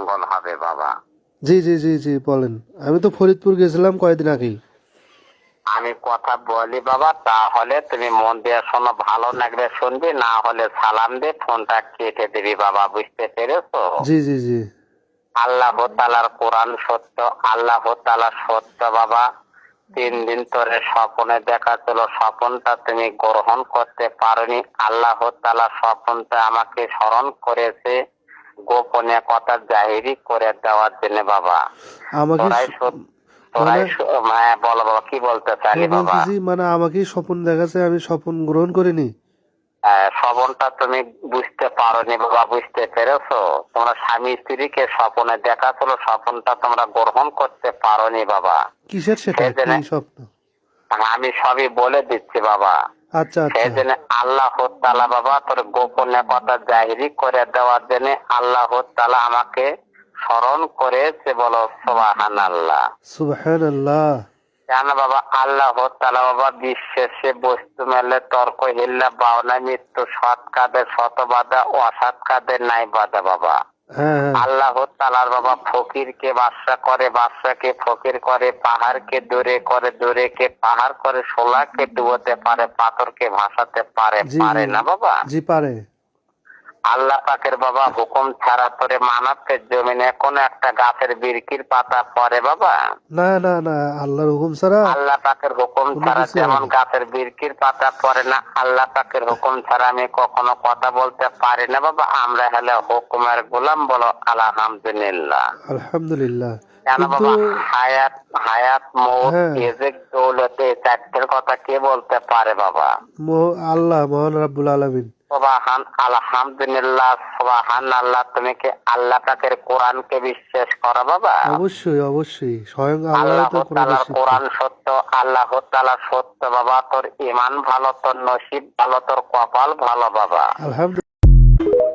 মঙ্গল হবে বাবা। জি জি জি জি বলেন। আমি তো ফরিদপুর গেছিলাম কয়েকদিন আগেই। আমি কথা বলি বাবা, তাহলে তুমি মন দিয়ে শোনো, ভালো লাগবে শুনবি, না হলে সালাম দিয়ে ফোনটা কেটে দিবি বাবা, বুঝতে পেরেছো? জি জি জি। আল্লাহ তাআলার কোরআন সত্য, আল্লাহ তাআলা সত্য বাবা। 3 দিন ধরে স্বপ্নে দেখাচ্ছিল, স্বপ্নটা তুমি গ্রহণ করতে পারোনি। আল্লাহ তাআলা স্বপ্নটা আমাকে স্মরণ করেছে গোপনে কথা জাহিরি করে দেওয়ার জন্য বাবা। আমাকে তোরাই মানে হ্যাঁ বলো বাবা, কি বলতে চাইলি বাবা? বলতেছি মানে আমাকে স্বপ্ন দেখাচ্ছে, আমি স্বপ্ন গ্রহণ করিনি। স্বপনটা তুমি বুঝতে পারোনি বাবা, বুঝতে পেরেছো? তোমরা স্বামী স্ত্রীকে স্বপ্নে দেখাচ্ছিল, স্বপ্নটা তোমরা গ্রহণ করতে পারোনি বাবা। কিসের সেটা, কি সেজন্য স্বপ্ন? আমি সবই বলে দিচ্ছি বাবা। আচ্ছা আচ্ছা। সেজন্য আল্লাহ তাআলা বাবা তোর গোপনে কথা জাহিরি করে দেওয়ার জন্য আল্লাহ তাআলা আমাকে স্মরণ করেছে, বলো সুবহানাল্লাহ। সুবহানাল্লাহ। কেন বাবা? আল্লাহ তাআলা বাবা বিশ্বাসে বস্তু মেলে তর্ক হিল্লা বাওনা মৃত্যু, সৎ কাদের শত বাধা, অসৎ কাদের নাই বাধা বাবা। হ্যাঁ হ্যাঁ। আল্লাহ তাআলার বাবা ফকিরকে বাদশা করে, বাদশাকে ফকির করে, পাহাড়কে দূরে করে, দূরেকে পাহাড় করে, শোলাকে ডুবোতে পারে, পাথরকে ভাসাতে পারে, জি পারে জি না বাবা? জি পারে। আল্লাহ পাকের বাবা হুকুম ছাড়া তোরে মানবকে জমিনে কোন একটা গাছের বিরকির পাতা পড়ে বাবা? না না না, আল্লাহর হুকুম ছাড়া আল্লাহ পাকের হুকুম কোনো ছাড়া কিছু যেমন হয় না। গাছের বিরকির পাতা পড়ে না, আল্লাহ পাকের হুকুম ছাড়া আমি কখনো কথা বলতে পারি না বাবা। আমরা হলে হুকুমের গোলাম, বলো আলহামদুলিল্লাহ। আলহামদুলিল্লাহ। কেন কিন্তু বাবা? হায়াত, হায়াত, মৌত, হ্যাঁ, রিজিক, দৌলত, এই চারটের কথা কে বলতে পারে বাবা? আল্লাহ মহান রাব্বুল আলামিন। সুবহান আলহামদুলিল্লাহ, সুবহান আল্লাহ। তুমি কি আল্লাহ পাকের কোরআনকে বিশ্বাস করো বাবা? অবশ্যই অবশ্যই, স্বয়ং আল্লাহ আল্লাহ তো কোরআনে তাআলার সত্য। কোরআন সত্য, আল্লাহ তাআলা সত্য বাবা। তোর ঈমান ভালো, তোর নসিব ভালো, তোর কপাল ভালো বাবা। আলহামদুলিল্লাহ।